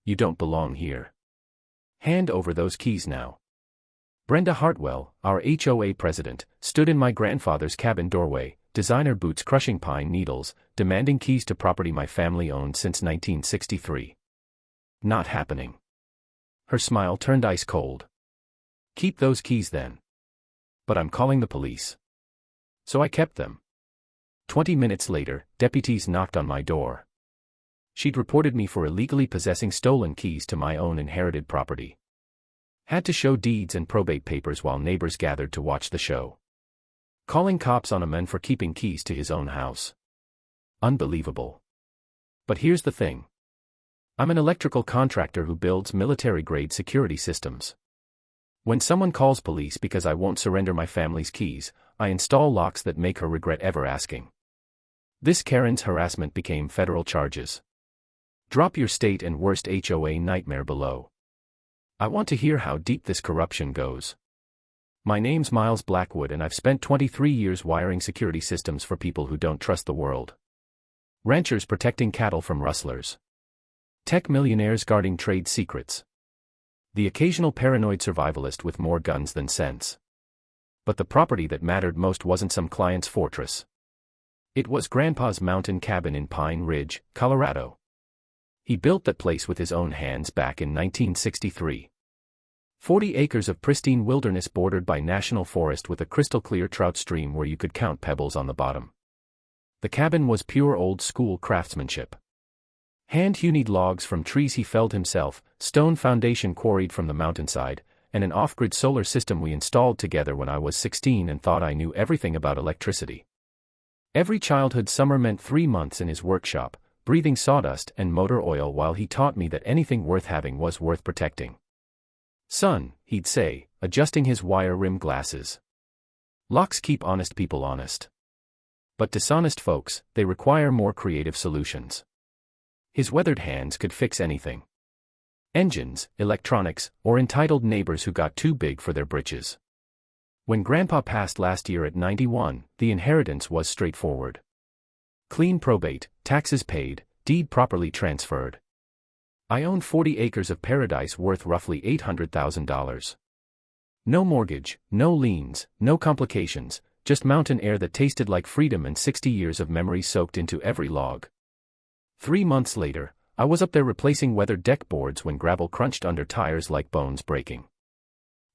You don't belong here. Hand over those keys now. Brenda Hartwell, our HOA president, stood in my grandfather's cabin doorway, designer boots crushing pine needles, demanding keys to property my family owned since 1963. Not happening. Her smile turned ice cold. Keep those keys then. But I'm calling the police. So I kept them. 20 minutes later, deputies knocked on my door. She'd reported me for illegally possessing stolen keys to my own inherited property. Had to show deeds and probate papers while neighbors gathered to watch the show. Calling cops on a man for keeping keys to his own house. Unbelievable. But here's the thing. I'm an electrical contractor who builds military-grade security systems. When someone calls police because I won't surrender my family's keys, I install locks that make her regret ever asking. This Karen's harassment became federal charges. Drop your state and worst HOA nightmare below. I want to hear how deep this corruption goes. My name's Miles Blackwood and I've spent 23 years wiring security systems for people who don't trust the world. Ranchers protecting cattle from rustlers. Tech millionaires guarding trade secrets. The occasional paranoid survivalist with more guns than sense. But the property that mattered most wasn't some client's fortress. It was Grandpa's mountain cabin in Pine Ridge, Colorado. He built that place with his own hands back in 1963. 40 acres of pristine wilderness bordered by national forest with a crystal-clear trout stream where you could count pebbles on the bottom. The cabin was pure old-school craftsmanship. Hand-hewn logs from trees he felled himself, stone foundation quarried from the mountainside, and an off-grid solar system we installed together when I was 16 and thought I knew everything about electricity. Every childhood summer meant 3 months in his workshop, breathing sawdust and motor oil while he taught me that anything worth having was worth protecting. Son, he'd say, adjusting his wire-rimmed glasses. Locks keep honest people honest. But dishonest folks, they require more creative solutions. His weathered hands could fix anything. Engines, electronics, or entitled neighbors who got too big for their britches. When Grandpa passed last year at 91, the inheritance was straightforward. Clean probate, taxes paid, deed properly transferred. I own 40 acres of paradise worth roughly $800,000. No mortgage, no liens, no complications, just mountain air that tasted like freedom and 60 years of memory soaked into every log. 3 months later, I was up there replacing weathered deck boards when gravel crunched under tires like bones breaking.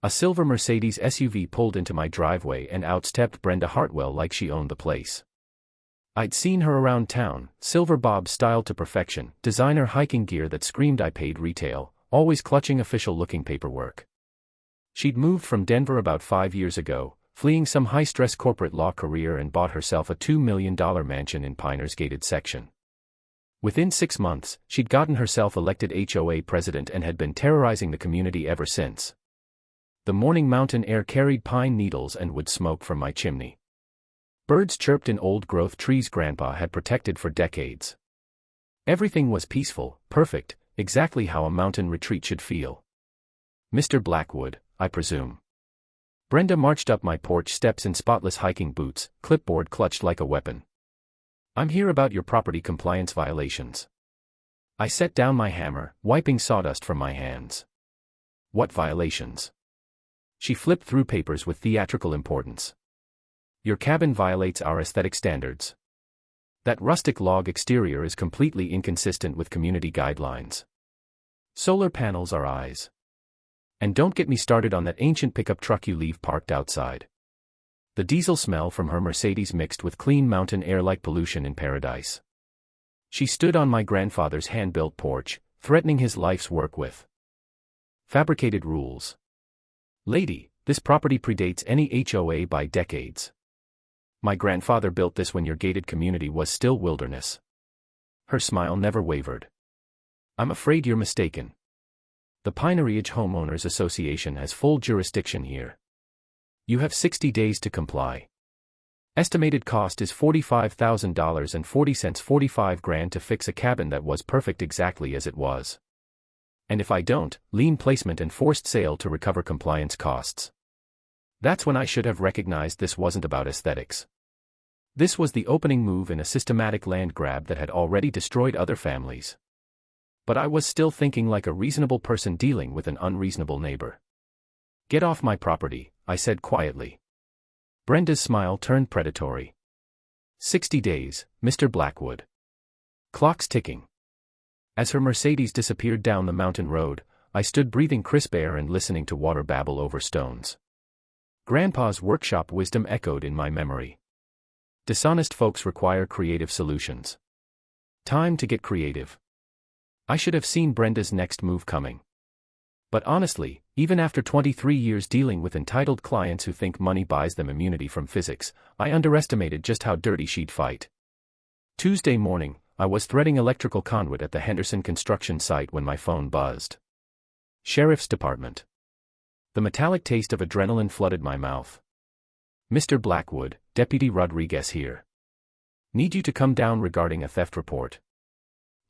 A silver Mercedes SUV pulled into my driveway and outstepped Brenda Hartwell like she owned the place. I'd seen her around town, silver bob styled to perfection, designer hiking gear that screamed I paid retail, always clutching official-looking paperwork. She'd moved from Denver about 5 years ago, fleeing some high-stress corporate law career and bought herself a $2 million mansion in Piner's gated section. Within 6 months, she'd gotten herself elected HOA president and had been terrorizing the community ever since. The morning mountain air carried pine needles and wood smoke from my chimney. Birds chirped in old-growth trees Grandpa had protected for decades. Everything was peaceful, perfect, exactly how a mountain retreat should feel. Mr. Blackwood, I presume. Brenda marched up my porch steps in spotless hiking boots, clipboard clutched like a weapon. I'm here about your property compliance violations. I set down my hammer, wiping sawdust from my hands. What violations? She flipped through papers with theatrical importance. Your cabin violates our aesthetic standards. That rustic log exterior is completely inconsistent with community guidelines. Solar panels are eyes. And don't get me started on that ancient pickup truck you leave parked outside. The diesel smell from her Mercedes mixed with clean mountain air like pollution in paradise. She stood on my grandfather's hand-built porch, threatening his life's work with fabricated rules. Lady, this property predates any HOA by decades. My grandfather built this when your gated community was still wilderness. Her smile never wavered. I'm afraid you're mistaken. The Pine Ridge Homeowners Association has full jurisdiction here. You have 60 days to comply. Estimated cost is $45,000 and 40 cents, 45 grand to fix a cabin that was perfect exactly as it was. And if I don't, lien placement and forced sale to recover compliance costs. That's when I should have recognized this wasn't about aesthetics. This was the opening move in a systematic land grab that had already destroyed other families. But I was still thinking like a reasonable person dealing with an unreasonable neighbor. "Get off my property," I said quietly. Brenda's smile turned predatory. 60 days, Mr. Blackwood. Clock's ticking. As her Mercedes disappeared down the mountain road, I stood breathing crisp air and listening to water babble over stones. Grandpa's workshop wisdom echoed in my memory. Dishonest folks require creative solutions. Time to get creative. I should have seen Brenda's next move coming. But honestly, even after 23 years dealing with entitled clients who think money buys them immunity from physics, I underestimated just how dirty she'd fight. Tuesday morning, I was threading electrical conduit at the Henderson construction site when my phone buzzed. Sheriff's Department. The metallic taste of adrenaline flooded my mouth. "Mr. Blackwood, Deputy Rodriguez here. Need you to come down regarding a theft report."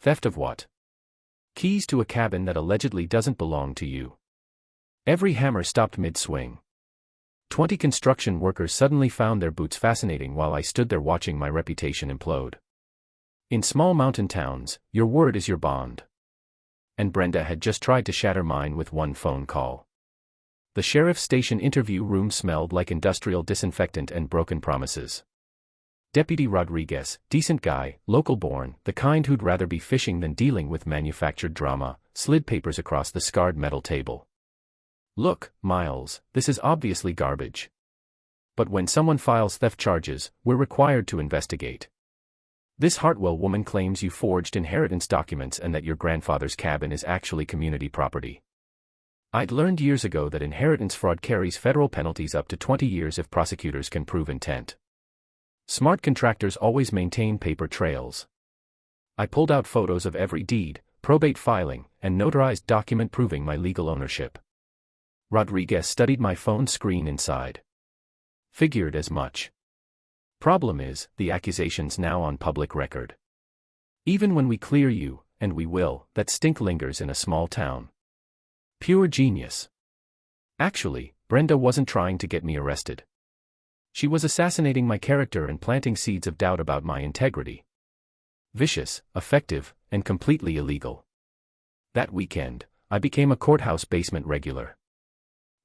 "Theft of what?" "Keys to a cabin that allegedly doesn't belong to you." Every hammer stopped mid-swing. 20 construction workers suddenly found their boots fascinating while I stood there watching my reputation implode. In small mountain towns, your word is your bond. And Brenda had just tried to shatter mine with one phone call. The sheriff's station interview room smelled like industrial disinfectant and broken promises. Deputy Rodriguez, decent guy, local-born, the kind who'd rather be fishing than dealing with manufactured drama, slid papers across the scarred metal table. "Look, Miles, this is obviously garbage. But when someone files theft charges, we're required to investigate. This Hartwell woman claims you forged inheritance documents and that your grandfather's cabin is actually community property. I'd learned years ago that inheritance fraud carries federal penalties up to 20 years if prosecutors can prove intent. Smart contractors always maintain paper trails. I pulled out photos of every deed, probate filing, and notarized document proving my legal ownership. Rodriguez studied my phone screen inside. Figured as much. Problem is, the accusation's now on public record. Even when we clear you, and we will, that stink lingers in a small town. Pure genius. Actually, Brenda wasn't trying to get me arrested. She was assassinating my character and planting seeds of doubt about my integrity. Vicious, effective, and completely illegal. That weekend, I became a courthouse basement regular.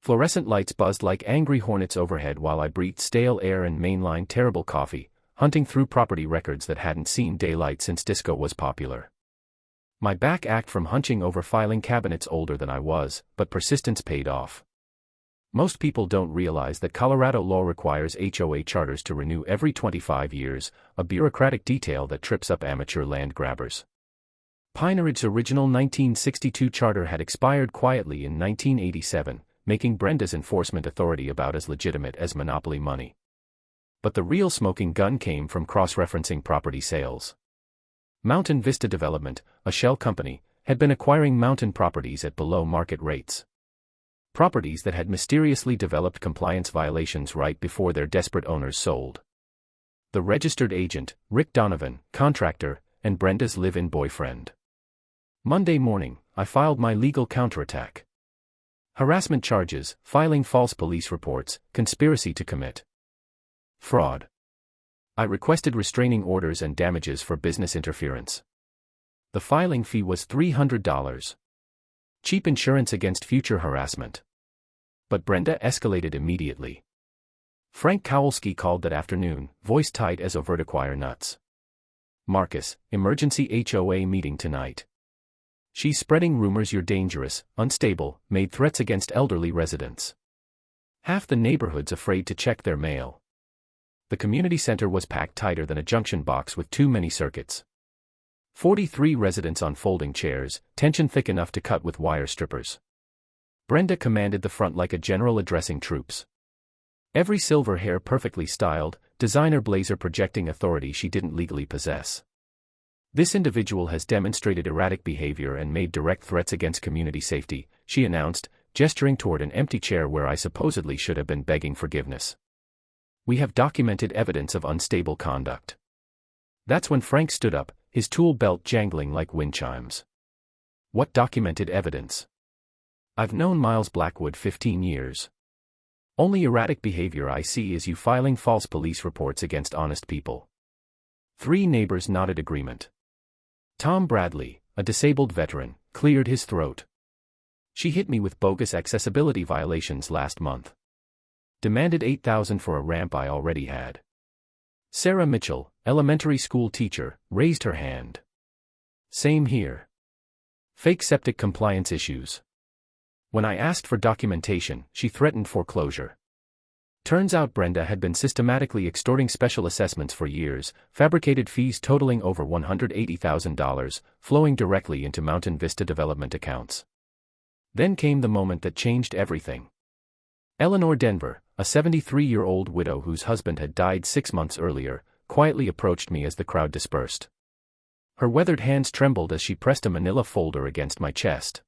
Fluorescent lights buzzed like angry hornets overhead while I breathed stale air and mainlined terrible coffee, hunting through property records that hadn't seen daylight since disco was popular. My back ached from hunching over filing cabinets older than I was, but persistence paid off. Most people don't realize that Colorado law requires HOA charters to renew every 25 years, a bureaucratic detail that trips up amateur land grabbers. Pine Ridge's original 1962 charter had expired quietly in 1987, making Brenda's enforcement authority about as legitimate as monopoly money. But the real smoking gun came from cross-referencing property sales. Mountain Vista Development, a shell company, had been acquiring mountain properties at below-market rates. Properties that had mysteriously developed compliance violations right before their desperate owners sold. The registered agent, Rick Donovan, contractor, and Brenda's live-in boyfriend. Monday morning, I filed my legal counterattack. Harassment charges, filing false police reports, conspiracy to commit fraud. I requested restraining orders and damages for business interference. The filing fee was $300. Cheap insurance against future harassment. But Brenda escalated immediately. Frank Kowalski called that afternoon, voice tight as Overtiquire nuts. "Marcus, emergency HOA meeting tonight. She's spreading rumors you're dangerous, unstable, made threats against elderly residents. Half the neighborhood's afraid to check their mail." The community center was packed tighter than a junction box with too many circuits. 43 residents on folding chairs, tension thick enough to cut with wire strippers. Brenda commanded the front like a general addressing troops. Every silver hair perfectly styled, designer blazer projecting authority she didn't legally possess. "This individual has demonstrated erratic behavior and made direct threats against community safety," she announced, gesturing toward an empty chair where I supposedly should have been begging forgiveness. "We have documented evidence of unstable conduct." That's when Frank stood up, his tool belt jangling like wind chimes. "What documented evidence?" "I've known Miles Blackwood 15 years. Only erratic behavior I see is you filing false police reports against honest people." 3 neighbors nodded agreement. Tom Bradley, a disabled veteran, cleared his throat. She hit me with bogus accessibility violations last month. Demanded $8,000 for a ramp I already had. Sarah Mitchell, elementary school teacher, raised her hand. Same here. Fake septic compliance issues. When I asked for documentation, she threatened foreclosure. Turns out Brenda had been systematically extorting special assessments for years, fabricated fees totaling over $180,000, flowing directly into Mountain Vista development accounts. Then came the moment that changed everything. Eleanor Denver, a 73-year-old widow whose husband had died 6 months earlier, quietly approached me as the crowd dispersed. Her weathered hands trembled as she pressed a manila folder against my chest.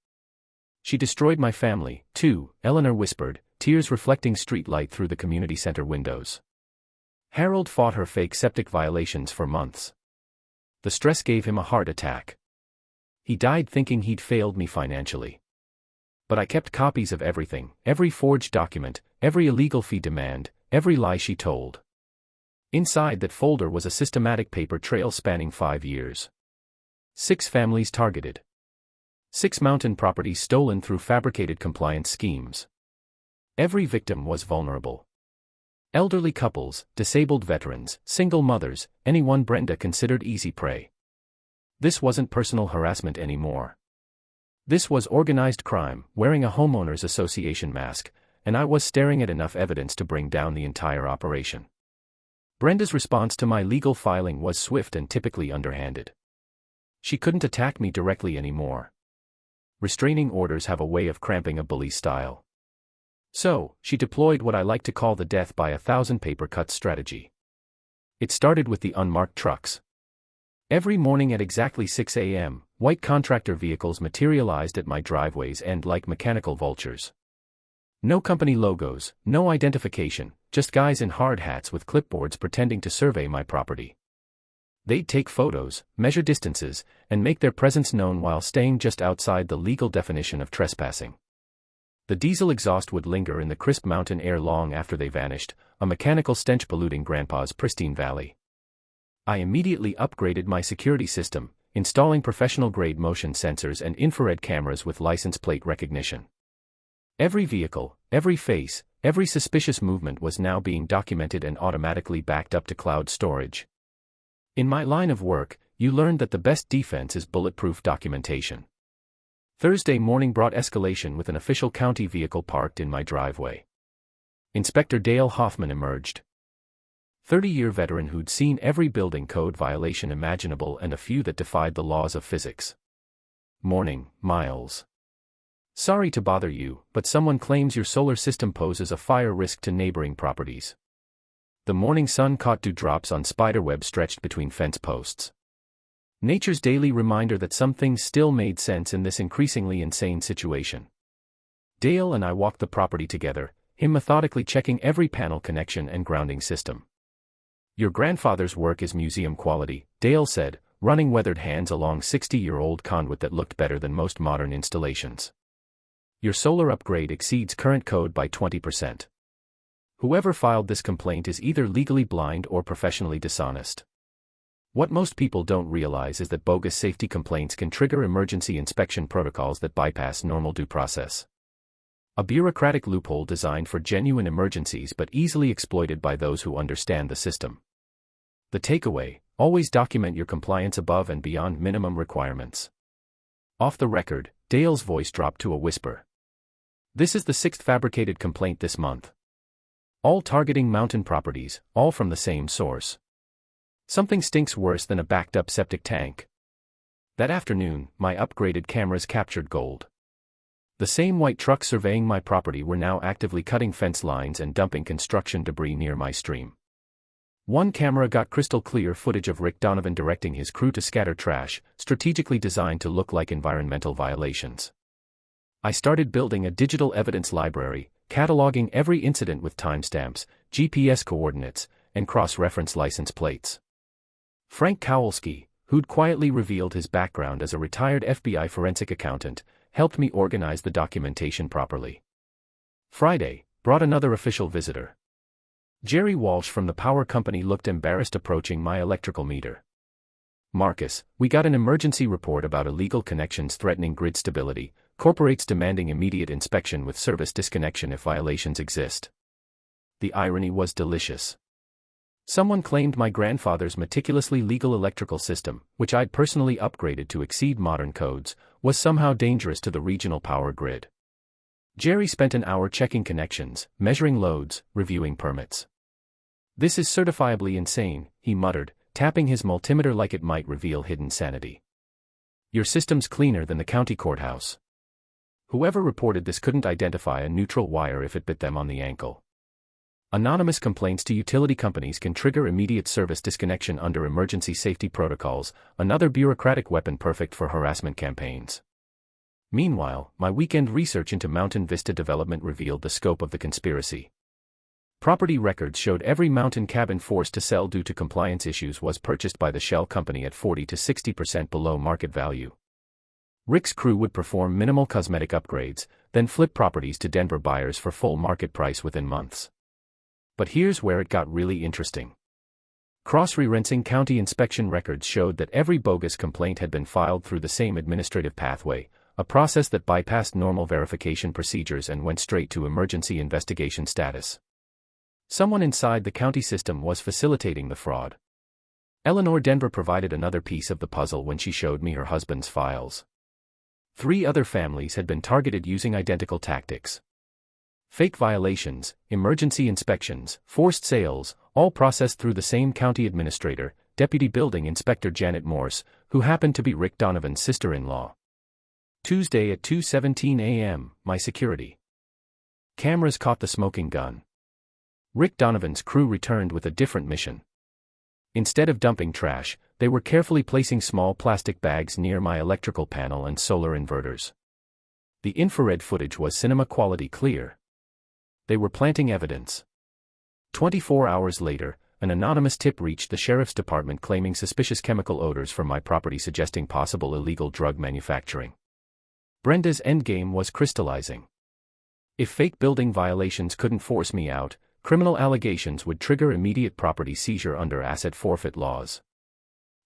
She destroyed my family, too, Eleanor whispered, tears reflecting street light through the community center windows. Harold fought her fake septic violations for months. The stress gave him a heart attack. He died thinking he'd failed me financially. But I kept copies of everything, every forged document, every illegal fee demand, every lie she told. Inside that folder was a systematic paper trail spanning 5 years. 6 families targeted. 6 mountain properties stolen through fabricated compliance schemes. Every victim was vulnerable. Elderly couples, disabled veterans, single mothers, anyone Brenda considered easy prey. This wasn't personal harassment anymore. This was organized crime, wearing a homeowners association mask, and I was staring at enough evidence to bring down the entire operation. Brenda's response to my legal filing was swift and typically underhanded. She couldn't attack me directly anymore. Restraining orders have a way of cramping a bully style. So, she deployed what I like to call the death by 1,000 paper cuts strategy. It started with the unmarked trucks. Every morning at exactly 6 a.m., white contractor vehicles materialized at my driveway's end like mechanical vultures. No company logos, no identification, just guys in hard hats with clipboards pretending to survey my property. They'd take photos, measure distances, and make their presence known while staying just outside the legal definition of trespassing. The diesel exhaust would linger in the crisp mountain air long after they vanished, a mechanical stench polluting Grandpa's pristine valley. I immediately upgraded my security system, installing professional-grade motion sensors and infrared cameras with license plate recognition. Every vehicle, every face, every suspicious movement was now being documented and automatically backed up to cloud storage. In my line of work, you learned that the best defense is bulletproof documentation. Thursday morning brought escalation with an official county vehicle parked in my driveway. Inspector Dale Hoffman emerged. 30-year veteran who'd seen every building code violation imaginable and a few that defied the laws of physics. Morning, Miles. Sorry to bother you, but someone claims your solar system poses a fire risk to neighboring properties. The morning sun caught dewdrops on spiderweb stretched between fence posts. Nature's daily reminder that some things still made sense in this increasingly insane situation. Dale and I walked the property together, him methodically checking every panel connection and grounding system. Your grandfather's work is museum quality, Dale said, running weathered hands along 60-year-old conduit that looked better than most modern installations. Your solar upgrade exceeds current code by 20%. Whoever filed this complaint is either legally blind or professionally dishonest. What most people don't realize is that bogus safety complaints can trigger emergency inspection protocols that bypass normal due process. A bureaucratic loophole designed for genuine emergencies but easily exploited by those who understand the system. The takeaway: always document your compliance above and beyond minimum requirements. Off the record, Dale's voice dropped to a whisper. This is the 6th fabricated complaint this month. All targeting mountain properties, all from the same source. Something stinks worse than a backed-up septic tank. That afternoon, my upgraded cameras captured gold. The same white trucks surveying my property were now actively cutting fence lines and dumping construction debris near my stream. One camera got crystal clear footage of Rick Donovan directing his crew to scatter trash, strategically designed to look like environmental violations. I started building a digital evidence library, cataloging every incident with timestamps, GPS coordinates, and cross-reference license plates. Frank Kowalski, who'd quietly revealed his background as a retired FBI forensic accountant, helped me organize the documentation properly. Friday brought another official visitor. Jerry Walsh from the power company looked embarrassed approaching my electrical meter. Marcus, we got an emergency report about illegal connections threatening grid stability, corporates demanding immediate inspection with service disconnection if violations exist. The irony was delicious. Someone claimed my grandfather's meticulously legal electrical system, which I'd personally upgraded to exceed modern codes, was somehow dangerous to the regional power grid. Jerry spent an hour checking connections, measuring loads, reviewing permits. "This is certifiably insane," he muttered, tapping his multimeter like it might reveal hidden sanity. "Your system's cleaner than the county courthouse." Whoever reported this couldn't identify a neutral wire if it bit them on the ankle. Anonymous complaints to utility companies can trigger immediate service disconnection under emergency safety protocols, another bureaucratic weapon perfect for harassment campaigns. Meanwhile, my weekend research into Mountain Vista development revealed the scope of the conspiracy. Property records showed every mountain cabin forced to sell due to compliance issues was purchased by the shell company at 40 to 60% below market value. Rick's crew would perform minimal cosmetic upgrades, then flip properties to Denver buyers for full market price within months. But here's where it got really interesting. Cross-referencing county inspection records showed that every bogus complaint had been filed through the same administrative pathway, a process that bypassed normal verification procedures and went straight to emergency investigation status. Someone inside the county system was facilitating the fraud. Eleanor Denver provided another piece of the puzzle when she showed me her husband's files. 3 other families had been targeted using identical tactics. Fake violations, emergency inspections, forced sales, all processed through the same county administrator, Deputy Building Inspector Janet Morse, who happened to be Rick Donovan's sister-in-law. Tuesday at 2:17 a.m., my security cameras caught the smoking gun. Rick Donovan's crew returned with a different mission. Instead of dumping trash, they were carefully placing small plastic bags near my electrical panel and solar inverters. The infrared footage was cinema-quality clear. They were planting evidence. 24 hours later, an anonymous tip reached the sheriff's department claiming suspicious chemical odors from my property suggesting possible illegal drug manufacturing. Brenda's endgame was crystallizing. If fake building violations couldn't force me out, criminal allegations would trigger immediate property seizure under asset forfeit laws.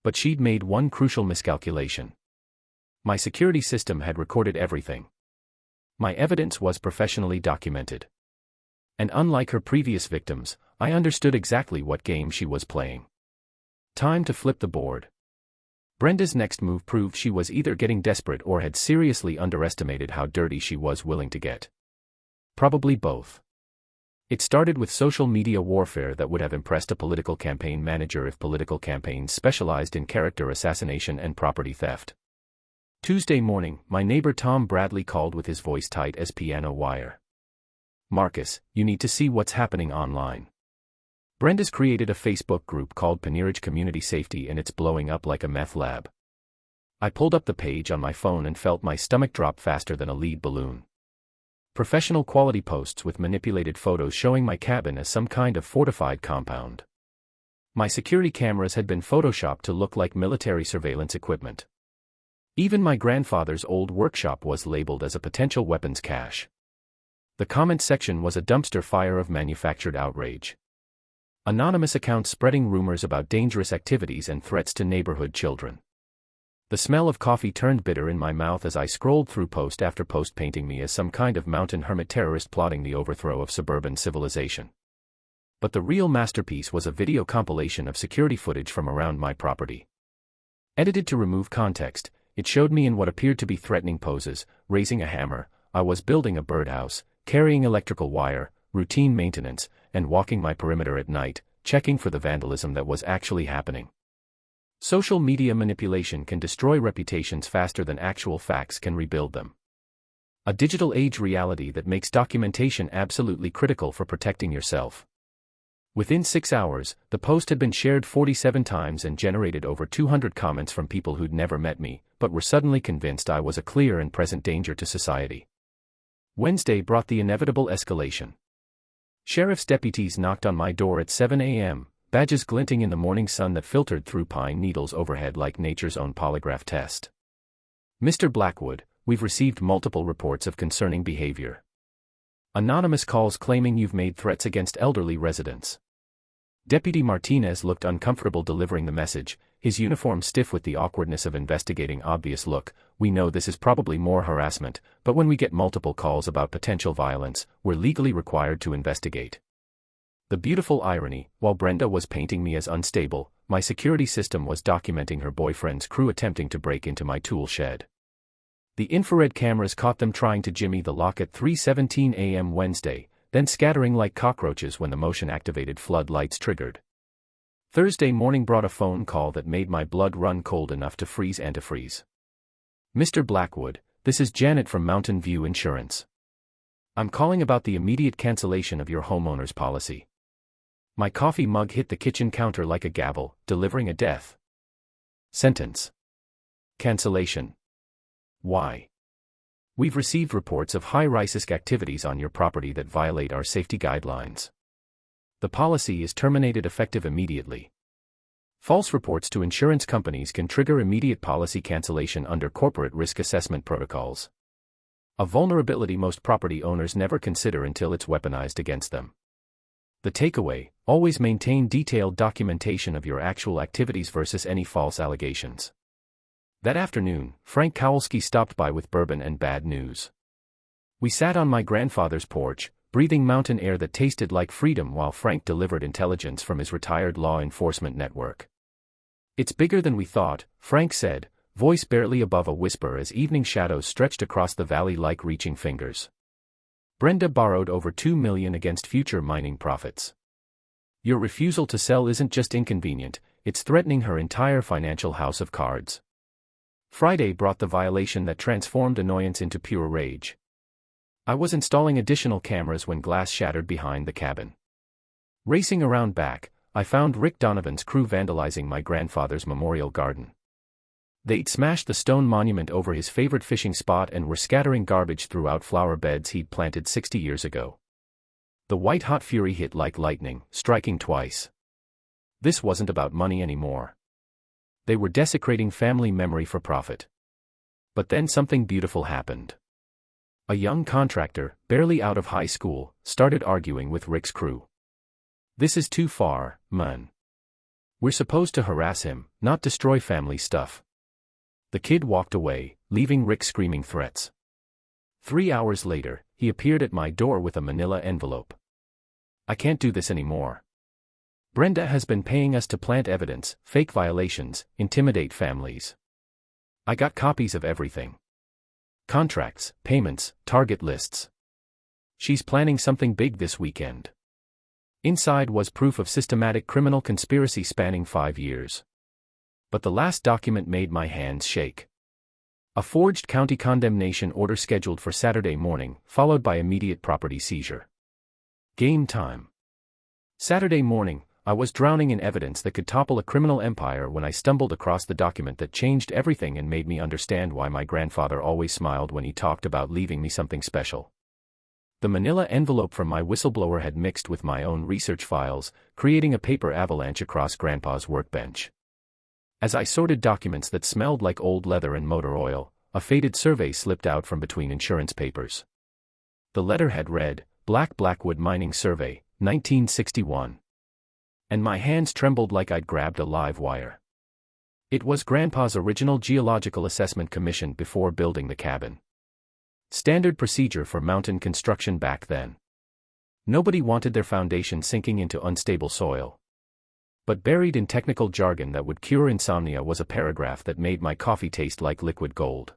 But she'd made one crucial miscalculation. My security system had recorded everything. My evidence was professionally documented. And unlike her previous victims, I understood exactly what game she was playing. Time to flip the board. Brenda's next move proved she was either getting desperate or had seriously underestimated how dirty she was willing to get. Probably both. It started with social media warfare that would have impressed a political campaign manager if political campaigns specialized in character assassination and property theft. Tuesday morning, my neighbor Tom Bradley called with his voice tight as piano wire. "Marcus, you need to see what's happening online. Brenda's created a Facebook group called Panirage Community Safety and it's blowing up like a meth lab." I pulled up the page on my phone and felt my stomach drop faster than a lead balloon. Professional quality posts with manipulated photos showing my cabin as some kind of fortified compound. My security cameras had been photoshopped to look like military surveillance equipment. Even my grandfather's old workshop was labeled as a potential weapons cache. The comment section was a dumpster fire of manufactured outrage. Anonymous accounts spreading rumors about dangerous activities and threats to neighborhood children. The smell of coffee turned bitter in my mouth as I scrolled through post after post painting me as some kind of mountain hermit terrorist plotting the overthrow of suburban civilization. But the real masterpiece was a video compilation of security footage from around my property. Edited to remove context, it showed me in what appeared to be threatening poses, raising a hammer. I was building a birdhouse, carrying electrical wire, routine maintenance, and walking my perimeter at night, checking for the vandalism that was actually happening. Social media manipulation can destroy reputations faster than actual facts can rebuild them. A digital age reality that makes documentation absolutely critical for protecting yourself. Within 6 hours, the post had been shared 47 times and generated over 200 comments from people who'd never met me, but were suddenly convinced I was a clear and present danger to society. Wednesday brought the inevitable escalation. Sheriff's deputies knocked on my door at 7 a.m., badges glinting in the morning sun that filtered through pine needles overhead like nature's own polygraph test. "Mr. Blackwood, we've received multiple reports of concerning behavior. Anonymous calls claiming you've made threats against elderly residents. Deputy Martinez looked uncomfortable delivering the message, his uniform stiff with the awkwardness of investigating. Obvious. Look, we know this is probably more harassment, but when we get multiple calls about potential violence, we're legally required to investigate. The beautiful irony, while Brenda was painting me as unstable, my security system was documenting her boyfriend's crew attempting to break into my tool shed. The infrared cameras caught them trying to jimmy the lock at 3:17 a.m. Wednesday, then scattering like cockroaches when the motion-activated floodlights triggered. Thursday morning brought a phone call that made my blood run cold enough to freeze antifreeze. Mr. Blackwood, this is Janet from Mountain View Insurance. I'm calling about the immediate cancellation of your homeowner's policy. My coffee mug hit the kitchen counter like a gavel, delivering a death sentence. Cancellation. Why? We've received reports of high-risk activities on your property that violate our safety guidelines. The policy is terminated effective immediately. False reports to insurance companies can trigger immediate policy cancellation under corporate risk assessment protocols. A vulnerability most property owners never consider until it's weaponized against them. The takeaway: always maintain detailed documentation of your actual activities versus any false allegations. That afternoon, Frank Kowalski stopped by with bourbon and bad news. We sat on my grandfather's porch, breathing mountain air that tasted like freedom while Frank delivered intelligence from his retired law enforcement network. It's bigger than we thought, Frank said, voice barely above a whisper as evening shadows stretched across the valley like reaching fingers. Brenda borrowed over $2 million against future mining profits. Your refusal to sell isn't just inconvenient, it's threatening her entire financial house of cards. Friday brought the violation that transformed annoyance into pure rage. I was installing additional cameras when glass shattered behind the cabin. Racing around back, I found Rick Donovan's crew vandalizing my grandfather's memorial garden. They'd smashed the stone monument over his favorite fishing spot and were scattering garbage throughout flower beds he'd planted 60 years ago. The white-hot fury hit like lightning, striking twice. This wasn't about money anymore. They were desecrating family memory for profit. But then something beautiful happened. A young contractor, barely out of high school, started arguing with Rick's crew. This is too far, man. We're supposed to harass him, not destroy family stuff. The kid walked away, leaving Rick screaming threats. 3 hours later, he appeared at my door with a manila envelope. I can't do this anymore. Brenda has been paying us to plant evidence, fake violations, intimidate families. I got copies of everything. Contracts, payments, target lists. She's planning something big this weekend. Inside was proof of systematic criminal conspiracy spanning 5 years. But the last document made my hands shake. A forged county condemnation order scheduled for Saturday morning, followed by immediate property seizure. Game time. Saturday morning, I was drowning in evidence that could topple a criminal empire when I stumbled across the document that changed everything and made me understand why my grandfather always smiled when he talked about leaving me something special. The manila envelope from my whistleblower had mixed with my own research files, creating a paper avalanche across Grandpa's workbench. As I sorted documents that smelled like old leather and motor oil, a faded survey slipped out from between insurance papers. The letterhead read, Blackwood Mining Survey, 1961. And my hands trembled like I'd grabbed a live wire. It was Grandpa's original geological assessment commissioned before building the cabin. Standard procedure for mountain construction back then. Nobody wanted their foundation sinking into unstable soil. But buried in technical jargon that would cure insomnia was a paragraph that made my coffee taste like liquid gold.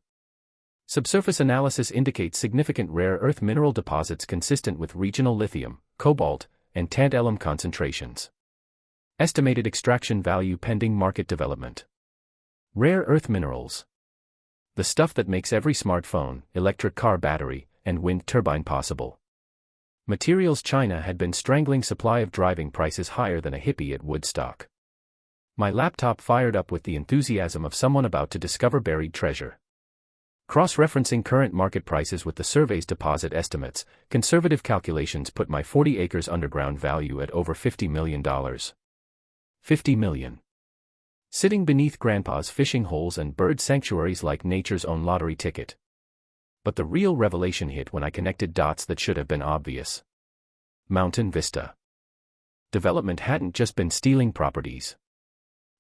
Subsurface analysis indicates significant rare earth mineral deposits consistent with regional lithium, cobalt, and tantalum concentrations. Estimated extraction value pending market development. Rare earth minerals. The stuff that makes every smartphone, electric car battery, and wind turbine possible. Materials China had been strangling supply of driving prices higher than a hippie at Woodstock. My laptop fired up with the enthusiasm of someone about to discover buried treasure. Cross-referencing current market prices with the survey's deposit estimates, conservative calculations put my 40 acres underground value at over $50 million. $50 million. Sitting beneath Grandpa's fishing holes and bird sanctuaries like nature's own lottery ticket. But the real revelation hit when I connected dots that should have been obvious. Mountain Vista. Development hadn't just been stealing properties.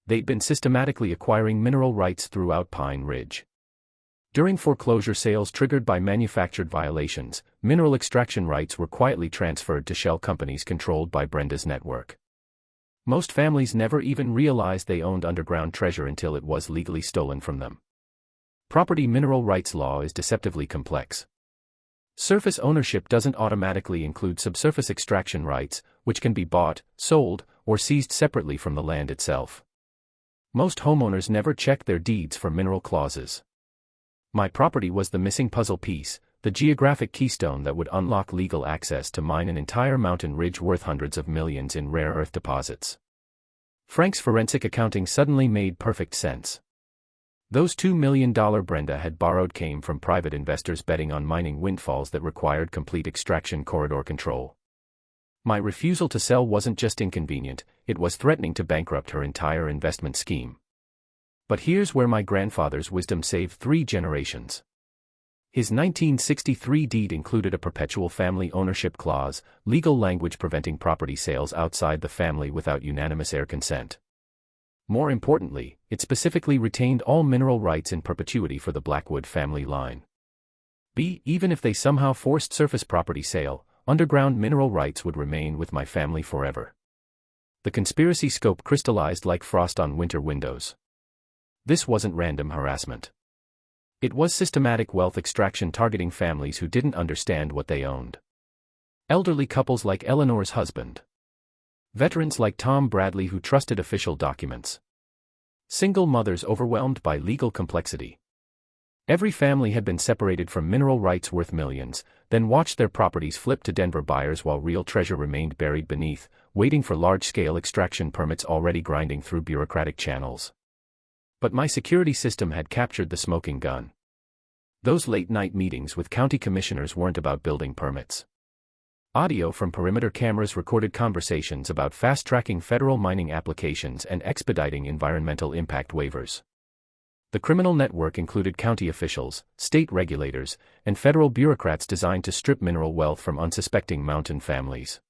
They'd been systematically acquiring mineral rights throughout Pine Ridge. During foreclosure sales triggered by manufactured violations, mineral extraction rights were quietly transferred to shell companies controlled by Brenda's network. Most families never even realized they owned underground treasure until it was legally stolen from them. Property mineral rights law is deceptively complex. Surface ownership doesn't automatically include subsurface extraction rights, which can be bought, sold, or seized separately from the land itself. Most homeowners never check their deeds for mineral clauses. My property was the missing puzzle piece, the geographic keystone that would unlock legal access to mine an entire mountain ridge worth hundreds of millions in rare earth deposits. Frank's forensic accounting suddenly made perfect sense. Those $2 million Brenda had borrowed came from private investors betting on mining windfalls that required complete extraction corridor control. My refusal to sell wasn't just inconvenient, it was threatening to bankrupt her entire investment scheme. But here's where my grandfather's wisdom saved 3 generations. His 1963 deed included a perpetual family ownership clause, legal language preventing property sales outside the family without unanimous heir consent. More importantly, it specifically retained all mineral rights in perpetuity for the Blackwood family line. Even if they somehow forced surface property sale, underground mineral rights would remain with my family forever. The conspiracy scope crystallized like frost on winter windows. This wasn't random harassment. It was systematic wealth extraction targeting families who didn't understand what they owned. Elderly couples like Eleanor's husband. Veterans like Tom Bradley who trusted official documents. Single mothers overwhelmed by legal complexity. Every family had been separated from mineral rights worth millions, then watched their properties flip to Denver buyers while real treasure remained buried beneath, waiting for large-scale extraction permits already grinding through bureaucratic channels. But my security system had captured the smoking gun. Those late-night meetings with county commissioners weren't about building permits. Audio from perimeter cameras recorded conversations about fast-tracking federal mining applications and expediting environmental impact waivers. The criminal network included county officials, state regulators, and federal bureaucrats designed to strip mineral wealth from unsuspecting mountain families.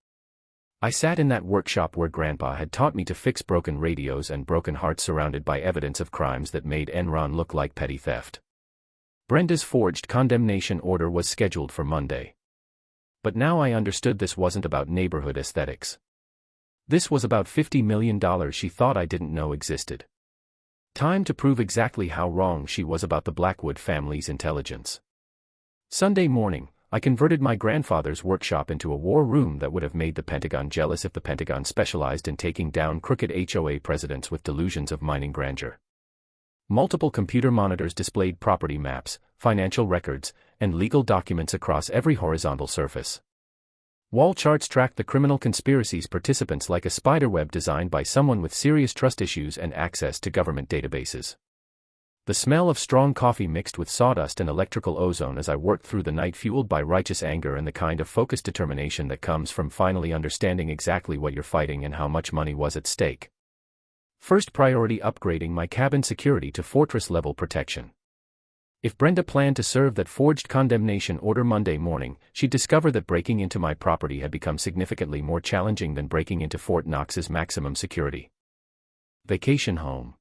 I sat in that workshop where Grandpa had taught me to fix broken radios and broken hearts surrounded by evidence of crimes that made Enron look like petty theft. Brenda's forged condemnation order was scheduled for Monday. But now I understood this wasn't about neighborhood aesthetics. This was about $50 million she thought I didn't know existed. Time to prove exactly how wrong she was about the Blackwood family's intelligence. Sunday morning, I converted my grandfather's workshop into a war room that would have made the Pentagon jealous if the Pentagon specialized in taking down crooked HOA presidents with delusions of mining grandeur. Multiple computer monitors displayed property maps, financial records, and legal documents across every horizontal surface. Wall charts tracked the criminal conspiracy's participants like a spiderweb designed by someone with serious trust issues and access to government databases. The smell of strong coffee mixed with sawdust and electrical ozone as I worked through the night fueled by righteous anger and the kind of focused determination that comes from finally understanding exactly what you're fighting and how much money was at stake. First priority: upgrading my cabin security to fortress-level protection. If Brenda planned to serve that forged condemnation order Monday morning, she'd discover that breaking into my property had become significantly more challenging than breaking into Fort Knox's maximum security vacation home.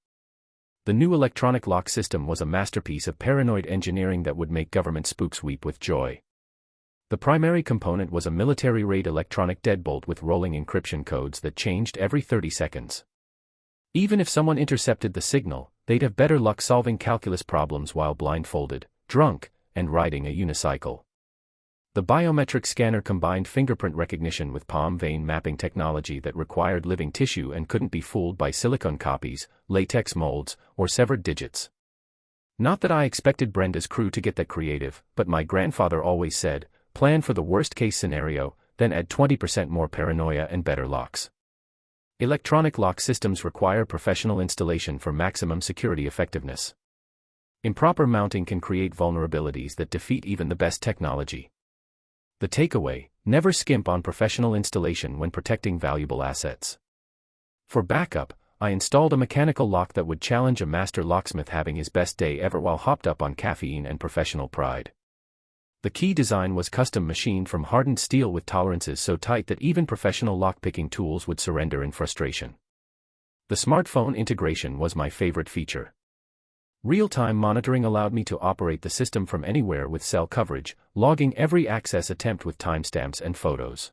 The new electronic lock system was a masterpiece of paranoid engineering that would make government spooks weep with joy. The primary component was a military-grade electronic deadbolt with rolling encryption codes that changed every 30 seconds. Even if someone intercepted the signal, they'd have better luck solving calculus problems while blindfolded, drunk, and riding a unicycle. The biometric scanner combined fingerprint recognition with palm vein mapping technology that required living tissue and couldn't be fooled by silicone copies, latex molds, or severed digits. Not that I expected Brenda's crew to get that creative, but my grandfather always said, plan for the worst-case scenario, then add 20% more paranoia and better locks. Electronic lock systems require professional installation for maximum security effectiveness. Improper mounting can create vulnerabilities that defeat even the best technology. The takeaway: never skimp on professional installation when protecting valuable assets. For backup, I installed a mechanical lock that would challenge a master locksmith having his best day ever while hopped up on caffeine and professional pride. The key design was custom machined from hardened steel with tolerances so tight that even professional lockpicking tools would surrender in frustration. The smartphone integration was my favorite feature. Real-time monitoring allowed me to operate the system from anywhere with cell coverage, logging every access attempt with timestamps and photos.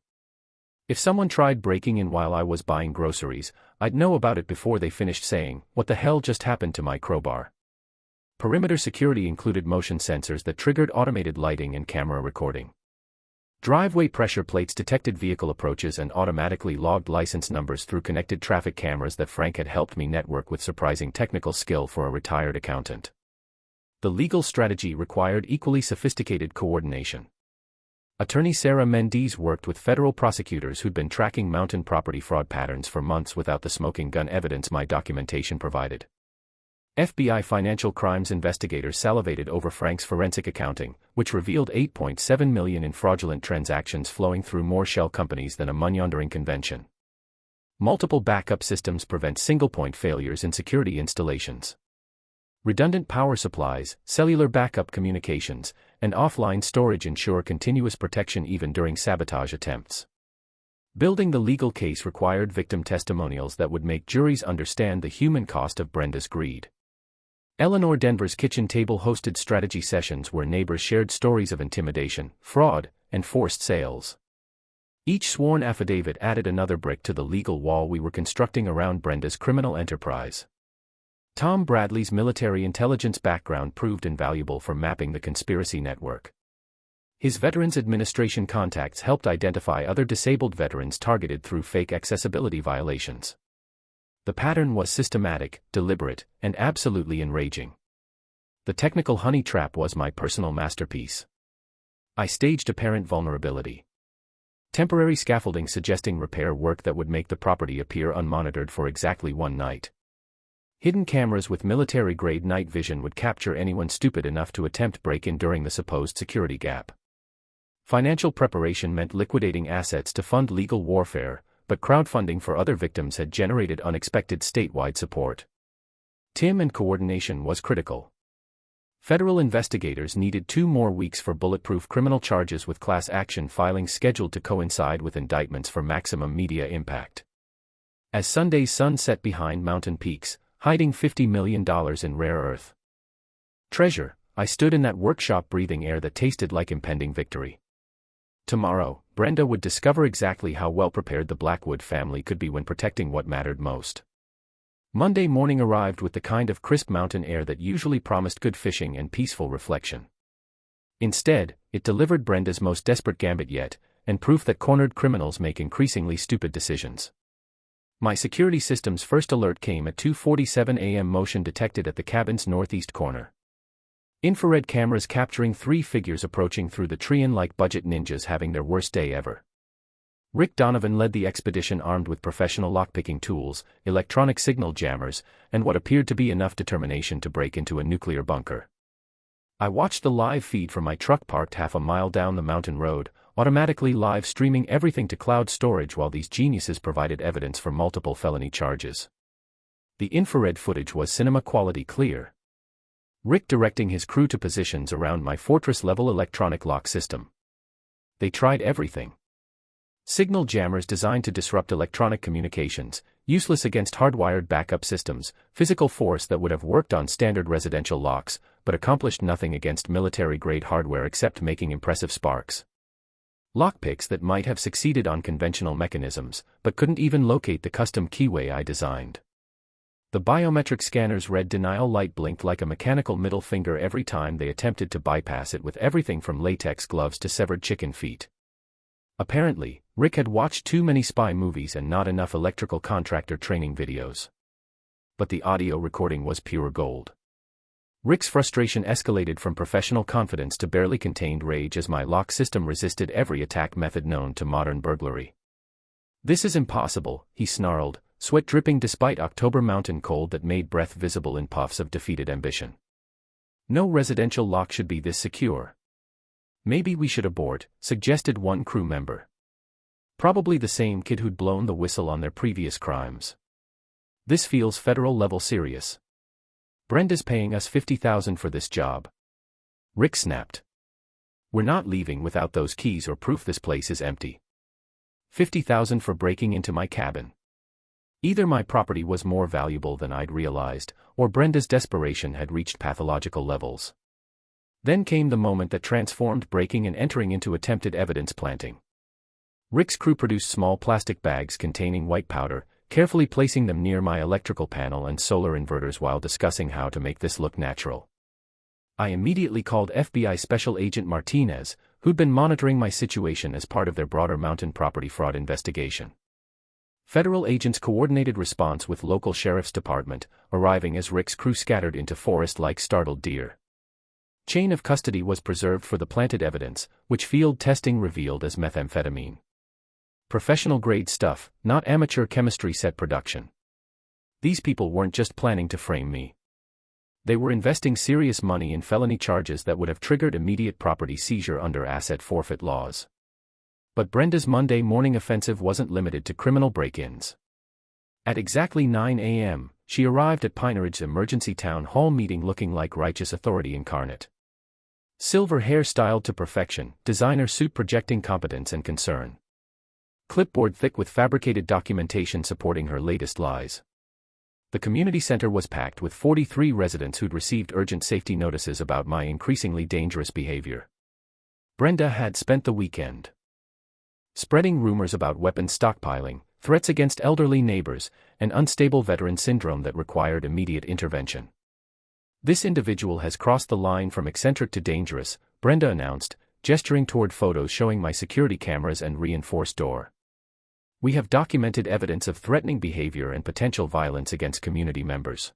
If someone tried breaking in while I was buying groceries, I'd know about it before they finished saying, "What the hell just happened to my crowbar?" Perimeter security included motion sensors that triggered automated lighting and camera recording. Driveway pressure plates detected vehicle approaches and automatically logged license numbers through connected traffic cameras that Frank had helped me network with surprising technical skill for a retired accountant. The legal strategy required equally sophisticated coordination. Attorney Sarah Mendez worked with federal prosecutors who'd been tracking mountain property fraud patterns for months without the smoking gun evidence my documentation provided. FBI financial crimes investigators salivated over Frank's forensic accounting, which revealed $8.7 million in fraudulent transactions flowing through more shell companies than a money-laundering convention. Multiple backup systems prevent single-point failures in security installations. Redundant power supplies, cellular backup communications, and offline storage ensure continuous protection even during sabotage attempts. Building the legal case required victim testimonials that would make juries understand the human cost of Brenda's greed. Eleanor Denver's kitchen table hosted strategy sessions where neighbors shared stories of intimidation, fraud, and forced sales. Each sworn affidavit added another brick to the legal wall we were constructing around Brenda's criminal enterprise. Tom Bradley's military intelligence background proved invaluable for mapping the conspiracy network. His Veterans Administration contacts helped identify other disabled veterans targeted through fake accessibility violations. The pattern was systematic, deliberate, and absolutely enraging. The technical honey trap was my personal masterpiece. I staged apparent vulnerability. Temporary scaffolding suggesting repair work that would make the property appear unmonitored for exactly one night. Hidden cameras with military-grade night vision would capture anyone stupid enough to attempt break-in during the supposed security gap. Financial preparation meant liquidating assets to fund legal warfare, but crowdfunding for other victims had generated unexpected statewide support. Team and coordination was critical. Federal investigators needed 2 more weeks for bulletproof criminal charges with class action filings scheduled to coincide with indictments for maximum media impact. As Sunday's sun set behind mountain peaks, hiding $50 million in rare earth treasure, I stood in that workshop breathing air that tasted like impending victory. Tomorrow, Brenda would discover exactly how well prepared the Blackwood family could be when protecting what mattered most. Monday morning arrived with the kind of crisp mountain air that usually promised good fishing and peaceful reflection. Instead, it delivered Brenda's most desperate gambit yet, and proof that cornered criminals make increasingly stupid decisions. My security system's first alert came at 2:47 a.m. Motion detected at the cabin's northeast corner. Infrared cameras capturing 3 figures approaching through the tree like budget ninjas having their worst day ever. Rick Donovan led the expedition armed with professional lockpicking tools, electronic signal jammers, and what appeared to be enough determination to break into a nuclear bunker. I watched the live feed from my truck parked half a mile down the mountain road, automatically live streaming everything to cloud storage while these geniuses provided evidence for multiple felony charges. The infrared footage was cinema-quality clear. Rick directing his crew to positions around my fortress-level electronic lock system. They tried everything. Signal jammers designed to disrupt electronic communications, useless against hardwired backup systems, physical force that would have worked on standard residential locks, but accomplished nothing against military-grade hardware except making impressive sparks. Lockpicks that might have succeeded on conventional mechanisms, but couldn't even locate the custom keyway I designed. The biometric scanner's red denial light blinked like a mechanical middle finger every time they attempted to bypass it with everything from latex gloves to severed chicken feet. Apparently, Rick had watched too many spy movies and not enough electrical contractor training videos. But the audio recording was pure gold. Rick's frustration escalated from professional confidence to barely contained rage as my lock system resisted every attack method known to modern burglary. "This is impossible," he snarled, sweat dripping despite October mountain cold that made breath visible in puffs of defeated ambition. "No residential lock should be this secure." "Maybe we should abort," suggested one crew member. Probably the same kid who'd blown the whistle on their previous crimes. "This feels federal-level serious. Brenda's paying us $50,000 for this job." Rick snapped. We're not leaving without those keys or proof this place is empty. 50,000 for breaking into my cabin. Either my property was more valuable than I'd realized, or Brenda's desperation had reached pathological levels. Then came the moment that transformed breaking and entering into attempted evidence planting. Rick's crew produced small plastic bags containing white powder, carefully placing them near my electrical panel and solar inverters while discussing how to make this look natural. I immediately called FBI Special Agent Martinez, who'd been monitoring my situation as part of their broader mountain property fraud investigation. Federal agents coordinated response with local sheriff's department, arriving as Rick's crew scattered into forest like startled deer. Chain of custody was preserved for the planted evidence, which field testing revealed as methamphetamine. Professional-grade stuff, not amateur chemistry set production. These people weren't just planning to frame me. They were investing serious money in felony charges that would have triggered immediate property seizure under asset forfeit laws. But Brenda's Monday morning offensive wasn't limited to criminal break-ins. At exactly 9 a.m., she arrived at Pine Ridge's emergency town hall meeting looking like righteous authority incarnate. Silver hair styled to perfection, designer suit projecting competence and concern. Clipboard thick with fabricated documentation supporting her latest lies. The community center was packed with 43 residents who'd received urgent safety notices about my increasingly dangerous behavior. Brenda had spent the weekend spreading rumors about weapons stockpiling, threats against elderly neighbors, and unstable veteran syndrome that required immediate intervention. This individual has crossed the line from eccentric to dangerous, Brenda announced, gesturing toward photos showing my security cameras and reinforced door. We have documented evidence of threatening behavior and potential violence against community members.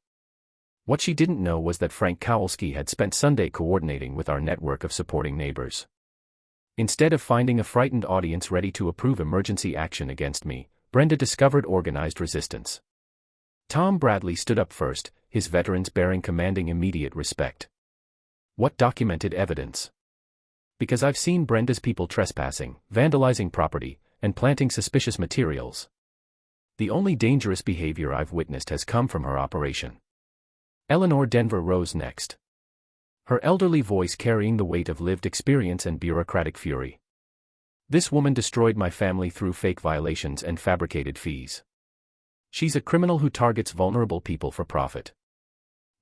What she didn't know was that Frank Kowalski had spent Sunday coordinating with our network of supporting neighbors. Instead of finding a frightened audience ready to approve emergency action against me, Brenda discovered organized resistance. Tom Bradley stood up first, his veterans bearing commanding immediate respect. What documented evidence? Because I've seen Brenda's people trespassing, vandalizing property, and planting suspicious materials. The only dangerous behavior I've witnessed has come from her operation. Eleanor Denver rose next, her elderly voice carrying the weight of lived experience and bureaucratic fury. This woman destroyed my family through fake violations and fabricated fees. She's a criminal who targets vulnerable people for profit.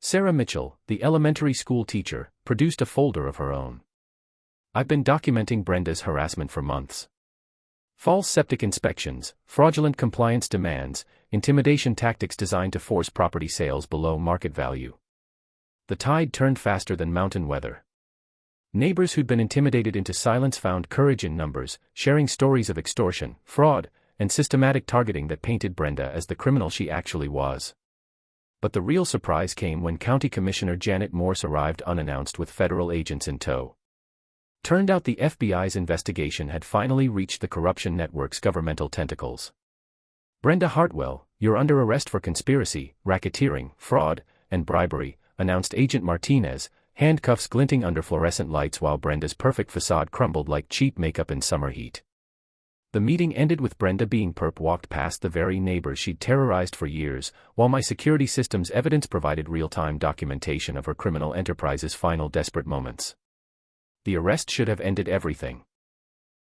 Sarah Mitchell, the elementary school teacher, produced a folder of her own. I've been documenting Brenda's harassment for months. False septic inspections, fraudulent compliance demands, intimidation tactics designed to force property sales below market value. The tide turned faster than mountain weather. Neighbors who'd been intimidated into silence found courage in numbers, sharing stories of extortion, fraud, and systematic targeting that painted Brenda as the criminal she actually was. But the real surprise came when County Commissioner Janet Morse arrived unannounced with federal agents in tow. Turned out the FBI's investigation had finally reached the corruption network's governmental tentacles. Brenda Hartwell, you're under arrest for conspiracy, racketeering, fraud, and bribery, announced Agent Martinez, handcuffs glinting under fluorescent lights while Brenda's perfect facade crumbled like cheap makeup in summer heat. The meeting ended with Brenda being walked past the very neighbors she'd terrorized for years, while my security system's evidence provided real-time documentation of her criminal enterprise's final desperate moments. The arrest should have ended everything.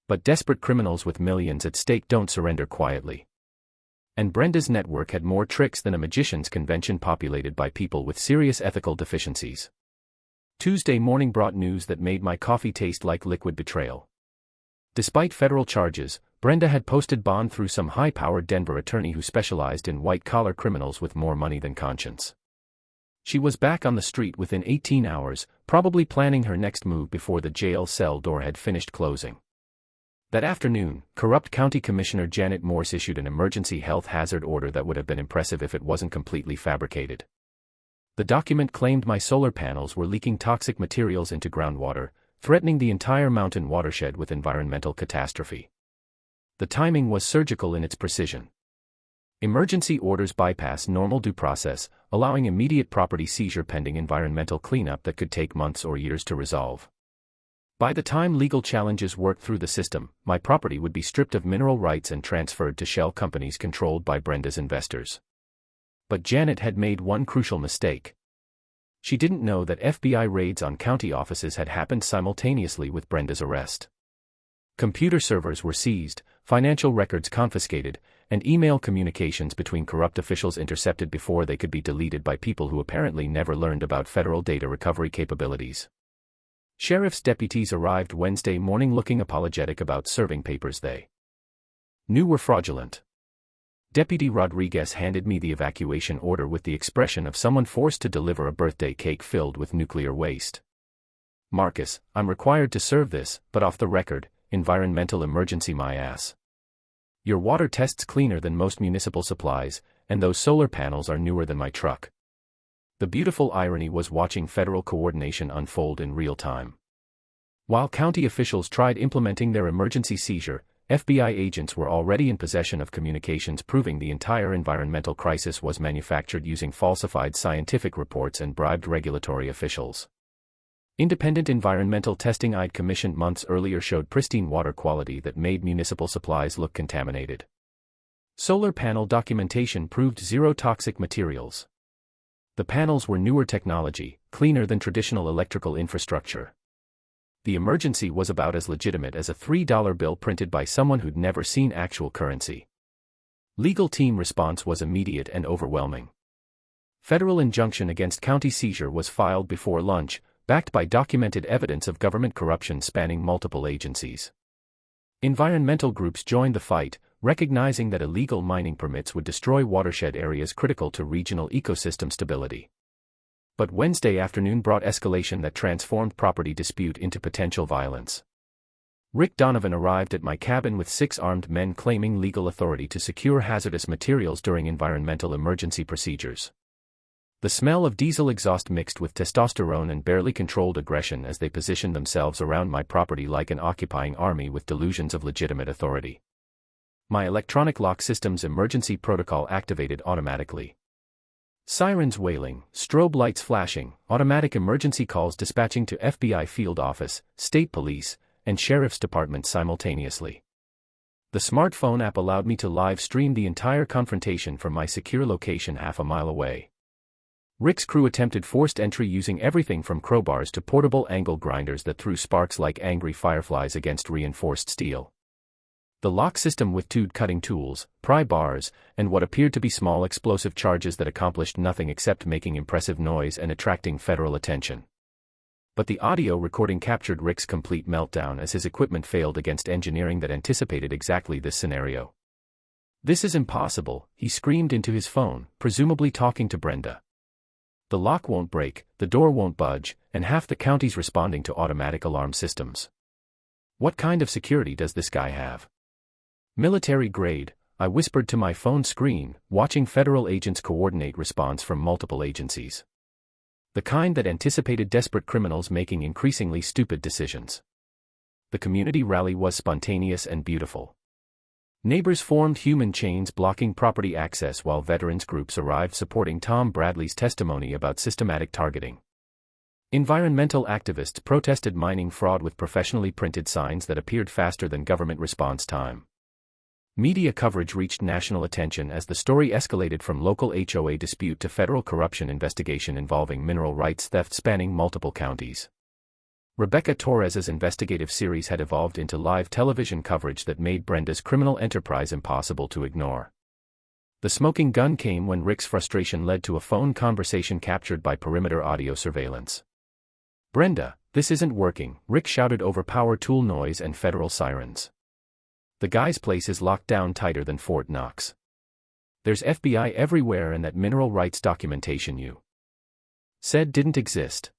But desperate criminals with millions at stake don't surrender quietly. And Brenda's network had more tricks than a magician's convention populated by people with serious ethical deficiencies. Tuesday morning brought news that made my coffee taste like liquid betrayal. Despite federal charges, Brenda had posted bond through some high-powered Denver attorney who specialized in white-collar criminals with more money than conscience. She was back on the street within 18 hours, probably planning her next move before the jail cell door had finished closing. That afternoon, corrupt County Commissioner Janet Morse issued an emergency health hazard order that would have been impressive if it wasn't completely fabricated. The document claimed my solar panels were leaking toxic materials into groundwater, threatening the entire mountain watershed with environmental catastrophe. The timing was surgical in its precision. Emergency orders bypass normal due process, allowing immediate property seizure pending environmental cleanup that could take months or years to resolve. By the time legal challenges worked through the system, my property would be stripped of mineral rights and transferred to shell companies controlled by Brenda's investors. But Janet had made one crucial mistake. She didn't know that FBI raids on county offices had happened simultaneously with Brenda's arrest. Computer servers were seized, financial records confiscated, and email communications between corrupt officials intercepted before they could be deleted by people who apparently never learned about federal data recovery capabilities. Sheriff's deputies arrived Wednesday morning looking apologetic about serving papers they knew were fraudulent. Deputy Rodriguez handed me the evacuation order with the expression of someone forced to deliver a birthday cake filled with nuclear waste. "Marcus, I'm required to serve this, but off the record, environmental emergency my ass. Your water tests cleaner than most municipal supplies, and those solar panels are newer than my truck." The beautiful irony was watching federal coordination unfold in real time. While county officials tried implementing their emergency seizure, FBI agents were already in possession of communications proving the entire environmental crisis was manufactured using falsified scientific reports and bribed regulatory officials. Independent environmental testing I'd commissioned months earlier showed pristine water quality that made municipal supplies look contaminated. Solar panel documentation proved zero toxic materials. The panels were newer technology, cleaner than traditional electrical infrastructure. The emergency was about as legitimate as a $3 bill printed by someone who'd never seen actual currency. Legal team response was immediate and overwhelming. Federal injunction against county seizure was filed before lunch, backed by documented evidence of government corruption spanning multiple agencies. Environmental groups joined the fight, recognizing that illegal mining permits would destroy watershed areas critical to regional ecosystem stability. But Wednesday afternoon brought escalation that transformed property dispute into potential violence. Rick Donovan arrived at my cabin with 6 armed men claiming legal authority to secure hazardous materials during environmental emergency procedures. The smell of diesel exhaust mixed with testosterone and barely controlled aggression as they positioned themselves around my property like an occupying army with delusions of legitimate authority. My electronic lock system's emergency protocol activated automatically. Sirens wailing, strobe lights flashing, automatic emergency calls dispatching to FBI field office, state police, and sheriff's department simultaneously. The smartphone app allowed me to live stream the entire confrontation from my secure location half a mile away. Rick's crew attempted forced entry using everything from crowbars to portable angle grinders that threw sparks like angry fireflies against reinforced steel. The lock system with 2 cutting tools, pry bars, and what appeared to be small explosive charges that accomplished nothing except making impressive noise and attracting federal attention. But the audio recording captured Rick's complete meltdown as his equipment failed against engineering that anticipated exactly this scenario. "This is impossible," he screamed into his phone, presumably talking to Brenda. "The lock won't break, the door won't budge, and half the county's responding to automatic alarm systems. What kind of security does this guy have?" "Military grade," I whispered to my phone screen, watching federal agents coordinate response from multiple agencies. The kind that anticipated desperate criminals making increasingly stupid decisions. The community rally was spontaneous and beautiful. Neighbors formed human chains blocking property access while veterans groups arrived supporting Tom Bradley's testimony about systematic targeting. Environmental activists protested mining fraud with professionally printed signs that appeared faster than government response time. Media coverage reached national attention as the story escalated from local HOA dispute to federal corruption investigation involving mineral rights theft spanning multiple counties. Rebecca Torres's investigative series had evolved into live television coverage that made Brenda's criminal enterprise impossible to ignore. The smoking gun came when Rick's frustration led to a phone conversation captured by perimeter audio surveillance. "Brenda, this isn't working," Rick shouted over power tool noise and federal sirens. "The guy's place is locked down tighter than Fort Knox. There's FBI everywhere and that mineral rights documentation you said didn't exist.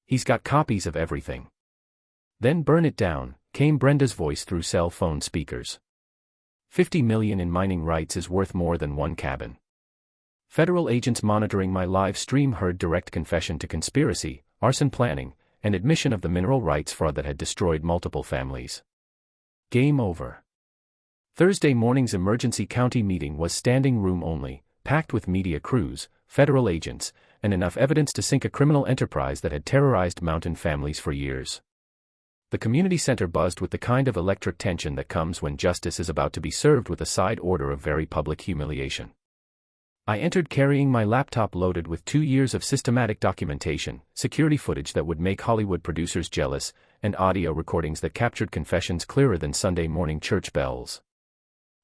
He's got copies of everything." "Then burn it down," came Brenda's voice through cell phone speakers. $50 million in mining rights is worth more than one cabin. Federal agents monitoring my live stream heard direct confession to conspiracy, arson planning, and admission of the mineral rights fraud that had destroyed multiple families. Game over. Thursday morning's emergency county meeting was standing room only, packed with media crews, federal agents, and enough evidence to sink a criminal enterprise that had terrorized mountain families for years. The community center buzzed with the kind of electric tension that comes when justice is about to be served with a side order of very public humiliation. I entered carrying my laptop loaded with 2 years of systematic documentation, security footage that would make Hollywood producers jealous, and audio recordings that captured confessions clearer than Sunday morning church bells.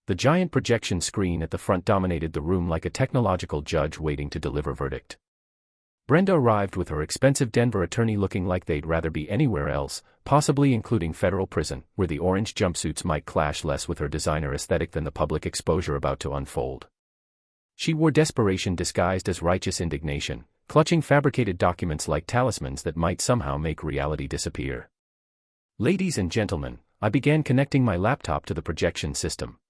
The giant projection screen at the front dominated the room like a technological judge waiting to deliver verdict. Brenda arrived with her expensive Denver attorney looking like they'd rather be anywhere else, possibly including federal prison, where the orange jumpsuits might clash less with her designer aesthetic than the public exposure about to unfold. She wore desperation disguised as righteous indignation, clutching fabricated documents like talismans that might somehow make reality disappear. Ladies and gentlemen, I began connecting my laptop to the projection system.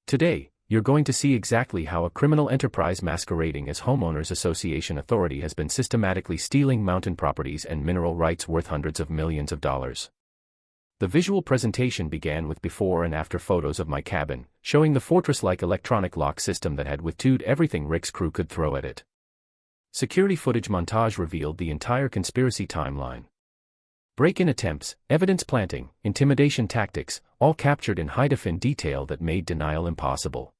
Today, you're going to see exactly how a criminal enterprise masquerading as Homeowners Association Authority has been systematically stealing mountain properties and mineral rights worth hundreds of millions of dollars. The visual presentation began with before and after photos of my cabin, showing the fortress-like electronic lock system that had withstood everything Rick's crew could throw at it. Security footage montage revealed the entire conspiracy timeline. Break-in attempts, evidence planting, intimidation tactics, all captured in high-definition detail that made denial impossible.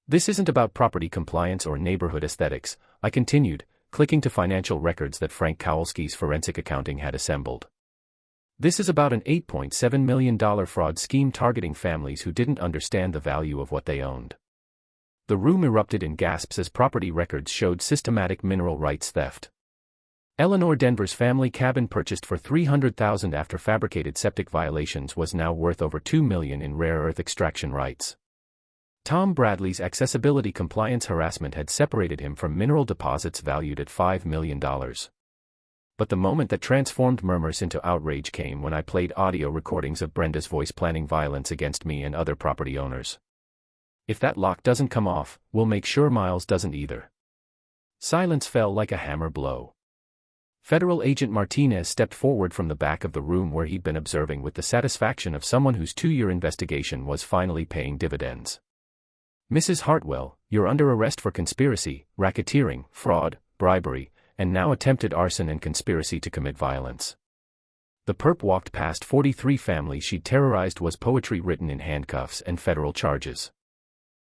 This isn't about property compliance or neighborhood aesthetics, I continued, clicking to financial records that Frank Kowalski's forensic accounting had assembled. This is about an $8.7 million fraud scheme targeting families who didn't understand the value of what they owned. The room erupted in gasps as property records showed systematic mineral rights theft. Eleanor Denver's family cabin purchased for $300,000 after fabricated septic violations was now worth over $2 million in rare earth extraction rights. Tom Bradley's accessibility compliance harassment had separated him from mineral deposits valued at $5 million. But the moment that transformed murmurs into outrage came when I played audio recordings of Brenda's voice planning violence against me and other property owners. If that lock doesn't come off, we'll make sure Miles doesn't either. Silence fell like a hammer blow. Federal Agent Martinez stepped forward from the back of the room where he'd been observing with the satisfaction of someone whose 2-year investigation was finally paying dividends. Mrs. Hartwell, you're under arrest for conspiracy, racketeering, fraud, bribery, and now attempted arson and conspiracy to commit violence. The perp walked past 43 families she'd terrorized was poetry written in handcuffs and federal charges.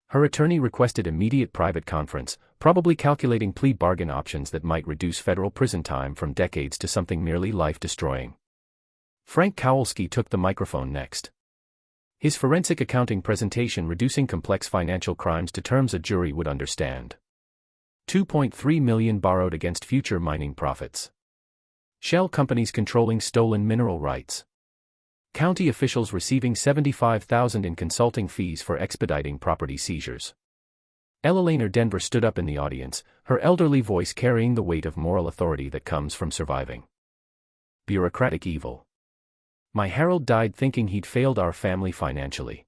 Her attorney requested immediate private conference, probably calculating plea bargain options that might reduce federal prison time from decades to something merely life-destroying. Frank Kowalski took the microphone next. His forensic accounting presentation reducing complex financial crimes to terms a jury would understand. $2.3 million borrowed against future mining profits. Shell companies controlling stolen mineral rights. County officials receiving $75,000 in consulting fees for expediting property seizures. Eleanor Denver stood up in the audience, her elderly voice carrying the weight of moral authority that comes from surviving bureaucratic evil. My Harold died thinking he'd failed our family financially.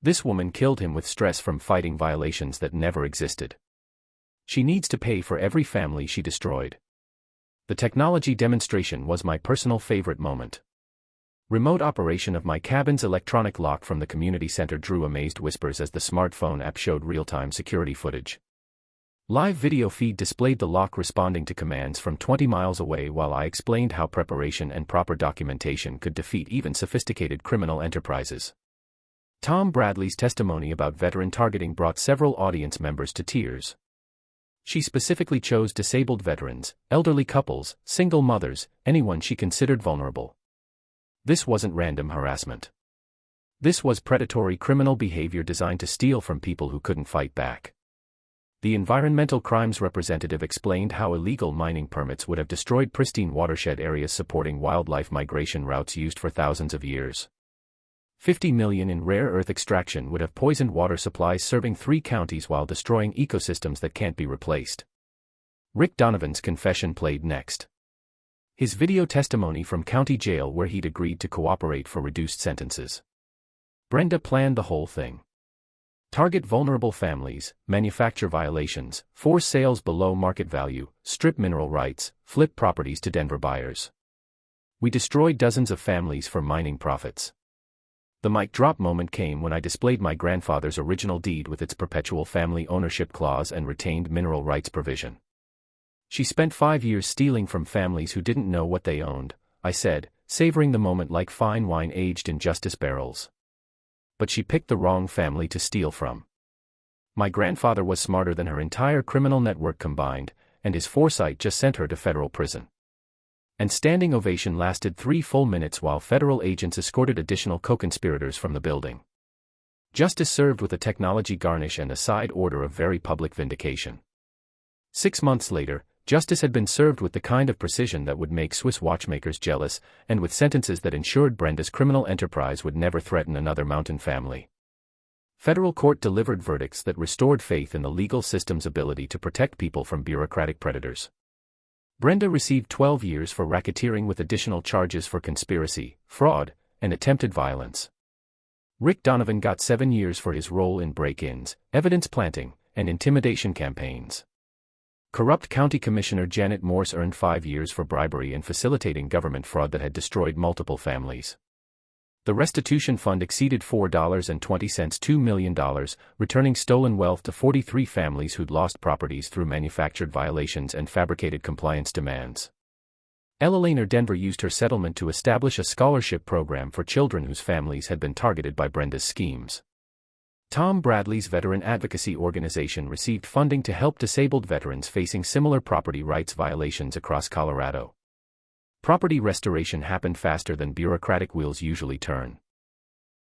This woman killed him with stress from fighting violations that never existed. She needs to pay for every family she destroyed. The technology demonstration was my personal favorite moment. Remote operation of my cabin's electronic lock from the community center drew amazed whispers as the smartphone app showed real-time security footage. Live video feed displayed the lock responding to commands from 20 miles away while I explained how preparation and proper documentation could defeat even sophisticated criminal enterprises. Tom Bradley's testimony about veteran targeting brought several audience members to tears. She specifically chose disabled veterans, elderly couples, single mothers, anyone she considered vulnerable. This wasn't random harassment. This was predatory criminal behavior designed to steal from people who couldn't fight back. The environmental crimes representative explained how illegal mining permits would have destroyed pristine watershed areas supporting wildlife migration routes used for thousands of years. $50 million in rare earth extraction would have poisoned water supplies serving 3 counties while destroying ecosystems that can't be replaced. Rick Donovan's confession played next. His video testimony from county jail where he'd agreed to cooperate for reduced sentences. Brenda planned the whole thing. Target vulnerable families, manufacture violations, force sales below market value, strip mineral rights, flip properties to Denver buyers. We destroyed dozens of families for mining profits. The mic drop moment came when I displayed my grandfather's original deed with its perpetual family ownership clause and retained mineral rights provision. She spent 5 years stealing from families who didn't know what they owned, I said, savoring the moment like fine wine aged in justice barrels. But she picked the wrong family to steal from. My grandfather was smarter than her entire criminal network combined, and his foresight just sent her to federal prison. And standing ovation lasted 3 full minutes while federal agents escorted additional co-conspirators from the building. Justice served with a technology garnish and a side order of very public vindication. 6 months later, justice had been served with the kind of precision that would make Swiss watchmakers jealous, and with sentences that ensured Brenda's criminal enterprise would never threaten another mountain family. Federal court delivered verdicts that restored faith in the legal system's ability to protect people from bureaucratic predators. Brenda received 12 years for racketeering with additional charges for conspiracy, fraud, and attempted violence. Rick Donovan got 7 years for his role in break-ins, evidence planting, and intimidation campaigns. Corrupt County Commissioner Janet Morse earned 5 years for bribery and facilitating government fraud that had destroyed multiple families. The restitution fund exceeded $4.20 $2 million, returning stolen wealth to 43 families who'd lost properties through manufactured violations and fabricated compliance demands. Eleanor Denver used her settlement to establish a scholarship program for children whose families had been targeted by Brenda's schemes. Tom Bradley's Veteran Advocacy Organization received funding to help disabled veterans facing similar property rights violations across Colorado. Property restoration happened faster than bureaucratic wheels usually turn.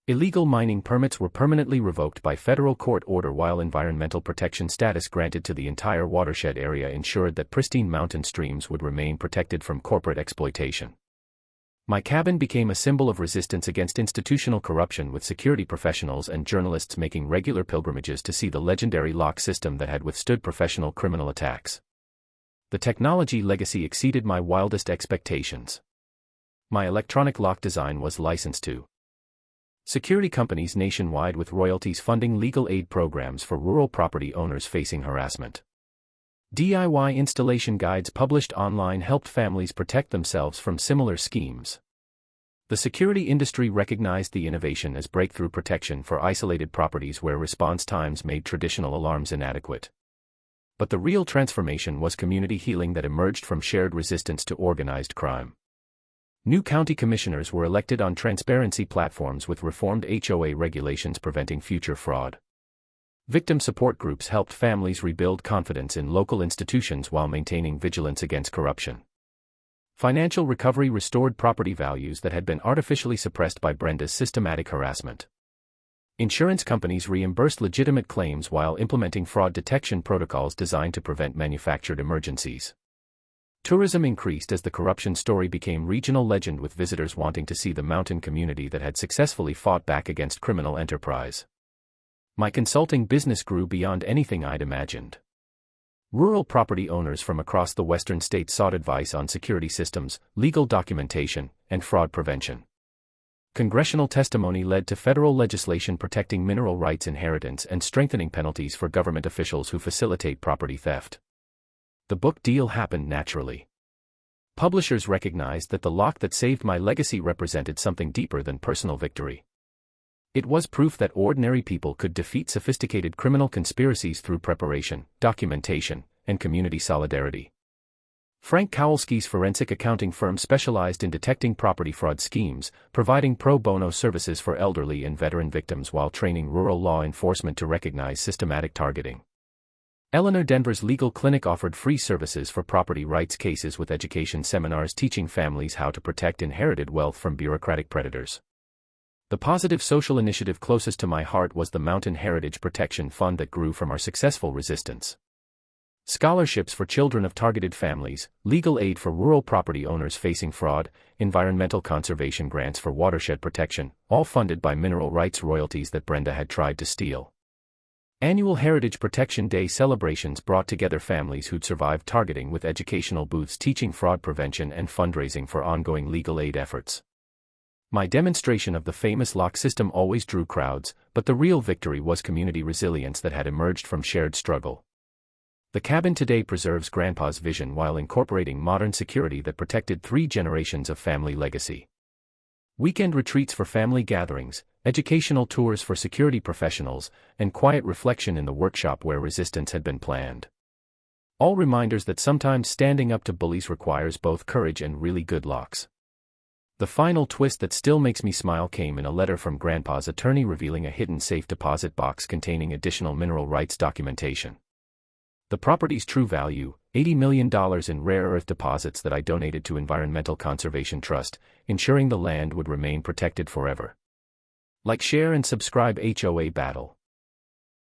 Illegal mining permits were permanently revoked by federal court order while environmental protection status granted to the entire watershed area ensured that pristine mountain streams would remain protected from corporate exploitation. My cabin became a symbol of resistance against institutional corruption, with security professionals and journalists making regular pilgrimages to see the legendary lock system that had withstood professional criminal attacks. The technology legacy exceeded my wildest expectations. My electronic lock design was licensed to security companies nationwide, with royalties funding legal aid programs for rural property owners facing harassment. DIY installation guides published online helped families protect themselves from similar schemes. The security industry recognized the innovation as breakthrough protection for isolated properties where response times made traditional alarms inadequate. But the real transformation was community healing that emerged from shared resistance to organized crime. New county commissioners were elected on transparency platforms with reformed HOA regulations preventing future fraud. Victim support groups helped families rebuild confidence in local institutions while maintaining vigilance against corruption. Financial recovery restored property values that had been artificially suppressed by Brenda's systematic harassment. Insurance companies reimbursed legitimate claims while implementing fraud detection protocols designed to prevent manufactured emergencies. Tourism increased as the corruption story became regional legend, with visitors wanting to see the mountain community that had successfully fought back against criminal enterprise. My consulting business grew beyond anything I'd imagined. Rural property owners from across the western states sought advice on security systems, legal documentation, and fraud prevention. Congressional testimony led to federal legislation protecting mineral rights inheritance and strengthening penalties for government officials who facilitate property theft. The book deal happened naturally. Publishers recognized that the lock that saved my legacy represented something deeper than personal victory. It was proof that ordinary people could defeat sophisticated criminal conspiracies through preparation, documentation, and community solidarity. Frank Kowalski's forensic accounting firm specialized in detecting property fraud schemes, providing pro bono services for elderly and veteran victims while training rural law enforcement to recognize systematic targeting. Eleanor Denver's legal clinic offered free services for property rights cases, with education seminars teaching families how to protect inherited wealth from bureaucratic predators. The positive social initiative closest to my heart was the Mountain Heritage Protection Fund that grew from our successful resistance. Scholarships for children of targeted families, legal aid for rural property owners facing fraud, environmental conservation grants for watershed protection, all funded by mineral rights royalties that Brenda had tried to steal. Annual Heritage Protection Day celebrations brought together families who'd survived targeting, with educational booths teaching fraud prevention and fundraising for ongoing legal aid efforts. My demonstration of the famous lock system always drew crowds, but the real victory was community resilience that had emerged from shared struggle. The cabin today preserves Grandpa's vision while incorporating modern security that protected 3 generations of family legacy. Weekend retreats for family gatherings, educational tours for security professionals, and quiet reflection in the workshop where resistance had been planned. All reminders that sometimes standing up to bullies requires both courage and really good locks. The final twist that still makes me smile came in a letter from Grandpa's attorney revealing a hidden safe deposit box containing additional mineral rights documentation. The property's true value, $80 million in rare earth deposits that I donated to Environmental Conservation Trust, ensuring the land would remain protected forever. Like, share and subscribe. HOA battle.